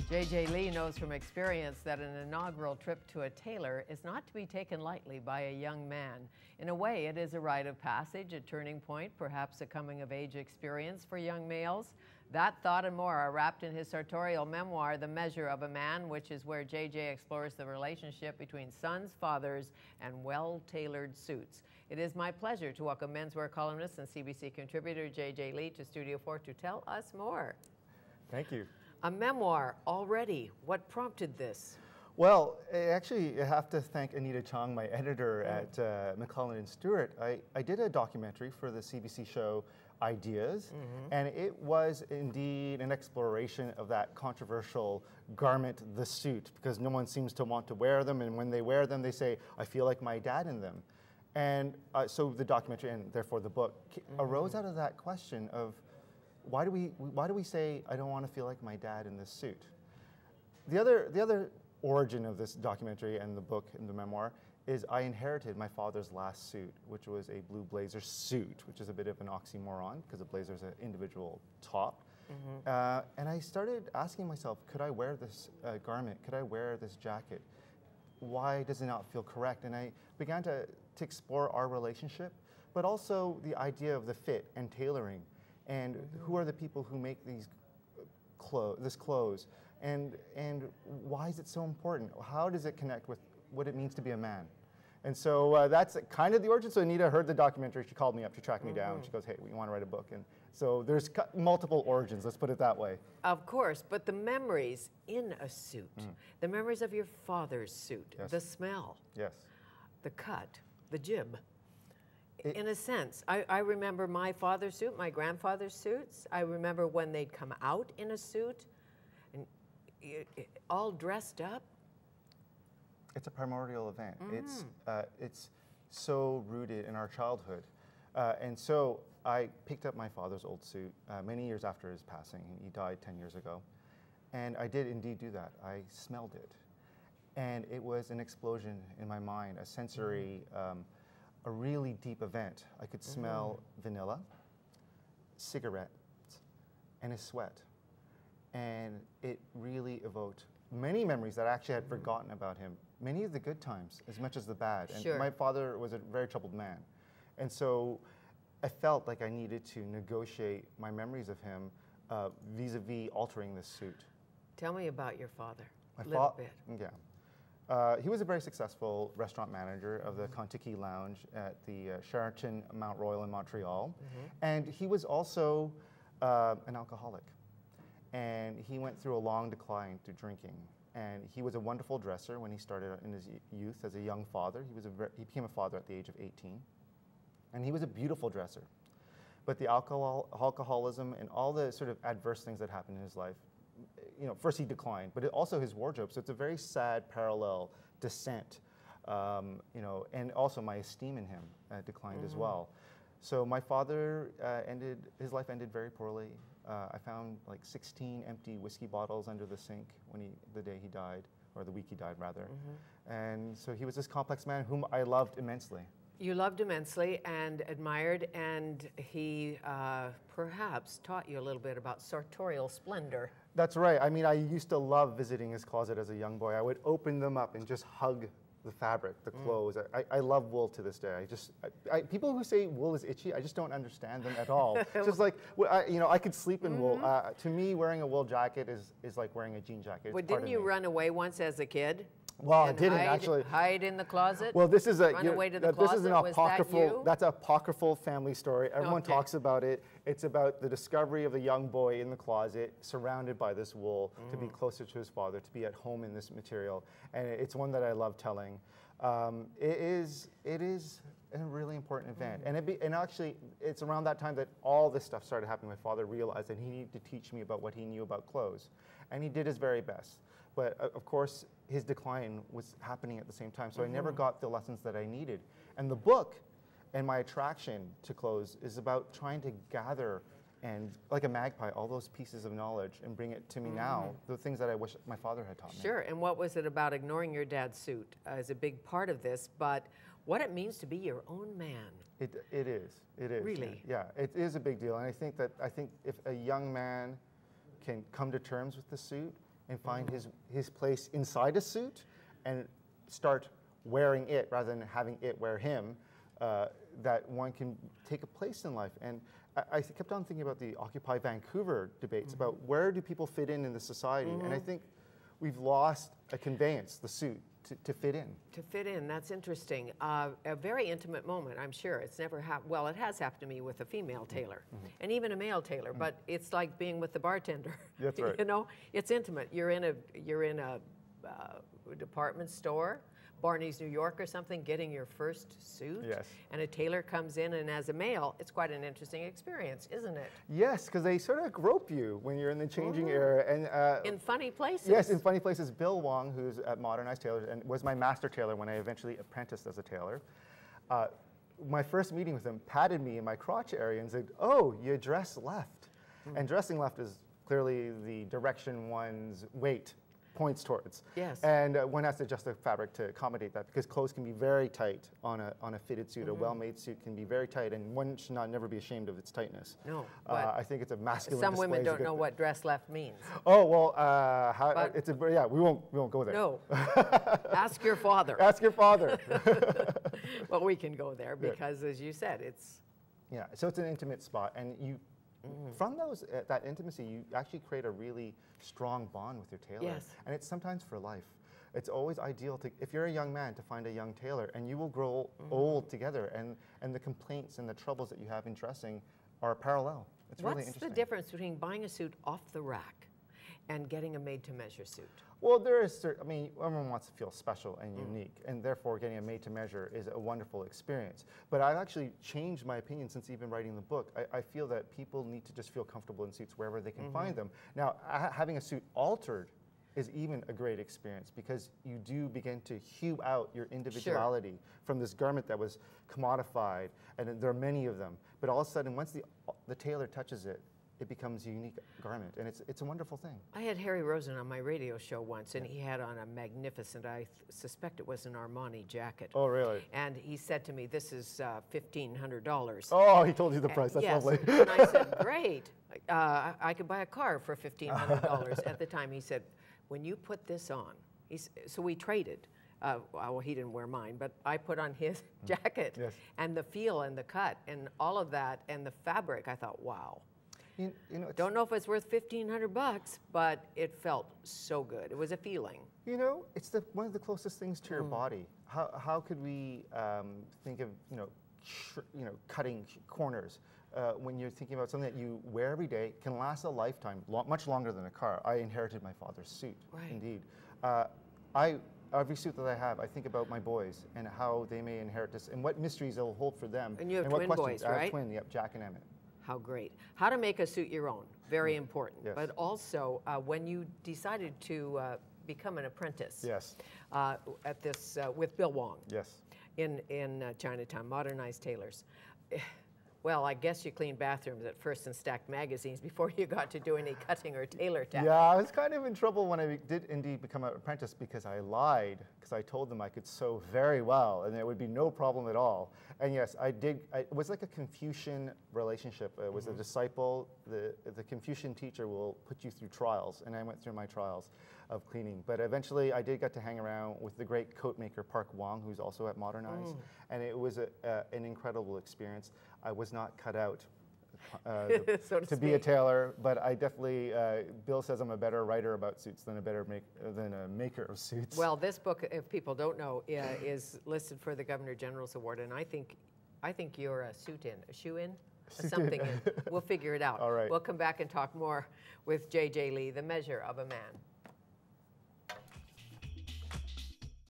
J.J. Lee knows from experience that an inaugural trip to a tailor is not to be taken lightly by a young man. In a way, it is a rite of passage, a turning point, perhaps a coming-of-age experience for young males. That thought and more are wrapped in his sartorial memoir, The Measure of a Man, which is where J.J. explores the relationship between sons, fathers, and well-tailored suits. It is my pleasure to welcome Menswear columnist and CBC contributor J.J. Lee to Studio 4 to tell us more. Thank you. A memoir already. What prompted this? Well, actually, I have to thank Anita Chong, my editor at Macmillan & Stewart. I did a documentary for the CBC show Ideas, and it was indeed an exploration of that controversial garment, the suit, because no one seems to want to wear them, and when they wear them, they say, I feel like my dad in them. And so the documentary, and therefore the book, arose out of that question of, why do we say, I don't want to feel like my dad in this suit? The other origin of this documentary and the book and the memoir is I inherited my father's last suit, which was a blue blazer suit, which is a bit of an oxymoron because a blazer is an individual top. And I started asking myself, could I wear this garment? Could I wear this jacket? Why does it not feel correct? And I began to explore our relationship, but also the idea of the fit and tailoring. And who are the people who make these clothes? And why is it so important? How does it connect with what it means to be a man? And so that's kind of the origin. So Anita heard the documentary. She called me up to track me down. She goes, hey, we want to write a book. And so there's multiple origins, let's put it that way. Of course, but the memories in a suit, the memories of your father's suit, the smell, the cut, the jib. In a sense, I remember my father's suit, my grandfather's suits. I remember when they'd come out in a suit, and all dressed up. It's a primordial event. It's so rooted in our childhood. And so I picked up my father's old suit many years after his passing. He died 10 years ago. And I did indeed do that. I smelled it. And it was an explosion in my mind, a sensory, a really deep event. I could smell vanilla, cigarettes, and his sweat. And it really evoked many memories that I actually had forgotten about him. Many of the good times, as much as the bad. And my father was a very troubled man. And so I felt like I needed to negotiate my memories of him vis-a-vis altering this suit. Tell me about your father a little bit. Yeah. He was a very successful restaurant manager of the Contiki Lounge at the Sheraton Mount Royal in Montreal. And he was also an alcoholic. And he went through a long decline through drinking. And he was a wonderful dresser when he started in his youth as a young father. He became a father at the age of 18. And he was a beautiful dresser. But the alcoholism and all the sort of adverse things that happened in his life, you know, first he declined, but also his wardrobe. So it's a very sad parallel descent, you know, and also my esteem in him declined as well. So my father his life ended very poorly. I found like 16 empty whiskey bottles under the sink the day he died, or the week he died rather. And so he was this complex man whom I loved immensely. You loved immensely and admired, and he perhaps taught you a little bit about sartorial splendor. That's right. I mean, I used to love visiting his closet as a young boy. I would open them up and just hug the fabric, the clothes. I love wool to this day. People who say wool is itchy, I just don't understand them at all. It's just like, you know, I could sleep in wool. To me, wearing a wool jacket is like wearing a jean jacket. Well, didn't you run away once as a kid? Well, I didn't actually. Hide in the closet? Well, this is run away to the closet. This is an apocryphal. That's an apocryphal family story. Everyone talks about it. It's about the discovery of the young boy in the closet, surrounded by this wool, to be closer to his father, to be at home in this material, and it's one that I love telling. It is a really important event, and actually, it's around that time that all this stuff started happening. My father realized that he needed to teach me about what he knew about clothes, and he did his very best. But of course, his decline was happening at the same time, so I never got the lessons that I needed. And the book and my attraction to clothes is about trying to gather and, like a magpie, all those pieces of knowledge and bring it to me now, the things that I wish my father had taught me. Sure, and what was it about ignoring your dad's suit is a big part of this, but what it means to be your own man. It is. Really? Yeah, it is a big deal. And I think if a young man can come to terms with the suit and find his place inside a suit and start wearing it rather than having it wear him, that one can take a place in life. And I kept on thinking about the Occupy Vancouver debates about where do people fit in the society. And I think we've lost a conveyance, the suit, to fit in. To fit in, that's interesting. A very intimate moment, I'm sure. It's never happened. Well, it has happened to me with a female tailor, and even a male tailor. But it's like being with the bartender. That's right. You know, it's intimate. You're in a department store, Barney's, New York, or something, getting your first suit. Yes. And a tailor comes in, and as a male, it's quite an interesting experience, isn't it? Yes, because they sort of grope you when you're in the changing area. And in funny places. Yes, in funny places. Bill Wong, who's at Modernized Tailors and was my master tailor when I eventually apprenticed as a tailor, my first meeting with him patted me in my crotch area and said, "Oh, you dress left." And dressing left is clearly the direction one's weight points towards. Yes. And one has to adjust the fabric to accommodate that, because clothes can be very tight on a fitted suit. A well-made suit can be very tight, and one should never be ashamed of its tightness. No. I think it's a masculine Some display. women don't know what dress left means. Oh, well, we won't go there. No. Ask your father. Ask your father. Well, we can go there because, as you said, it's... Yeah, so it's an intimate spot, and you, from that intimacy, you actually create a really strong bond with your tailor. Yes. And it's sometimes for life. It's always ideal to, if you're a young man, to find a young tailor, and you will grow old together, and the complaints and the troubles that you have in dressing are parallel. It's really interesting. What's the difference between buying a suit off the rack and getting a made-to-measure suit? Well, there is, everyone wants to feel special and unique, and therefore getting a made-to-measure is a wonderful experience. But I've actually changed my opinion since even writing the book. I feel that people need to just feel comfortable in suits wherever they can find them. Now, having a suit altered is even a great experience, because you do begin to hew out your individuality from this garment that was commodified, and there are many of them. But all of a sudden, once the tailor touches it, it becomes a unique garment, and it's a wonderful thing. I had Harry Rosen on my radio show once, and he had on a magnificent, I suspect it was an Armani jacket. Oh, really? And he said to me, "This is $1,500. Oh, he told you the price. That's yes. lovely. And I said, "Great. I could buy a car for $1,500. At the time, he said, "When you put this on," so we traded. Well, he didn't wear mine, but I put on his jacket. Yes. And the feel and the cut and all of that and the fabric, I thought, wow. You know, Don't know if it's worth $1,500, but it felt so good. It was a feeling. You know, it's one of the closest things to your body. How could we think of cutting corners when you're thinking about something that you wear every day, can last a lifetime, much longer than a car? I inherited my father's suit. Right. Indeed. Every suit that I have, I think about my boys and how they may inherit this, and what mysteries it'll hold for them. And you have what twin questions. boys, right? I have twin, yep, Jack and Emmett. How great. How to make a suit your own, very important. Yes. But also, when you decided to become an apprentice Yes. at this, with Bill Wong Yes. in Chinatown, Modernized Tailors, well, I guess you cleaned bathrooms at first and stacked magazines before you got to do any cutting or tailor tasks. Yeah, I was kind of in trouble when I did indeed become an apprentice, because I lied, because I told them I could sew very well and there would be no problem at all. And yes, I did. It was like a Confucian relationship. It was a disciple. The Confucian teacher will put you through trials, and I went through my trials of cleaning. But eventually I did get to hang around with the great coat maker Park Wong, who's also at Modernized, and it was an incredible experience. I was not cut out So to be a tailor, but I definitely, Bill says I'm a better writer about suits than a maker of suits. Well, this book, if people don't know, is listed for the Governor General's Award, and I think you're a shoe-in, something in. We'll figure it out. All right. We'll come back and talk more with J.J. Lee, The Measure of a Man.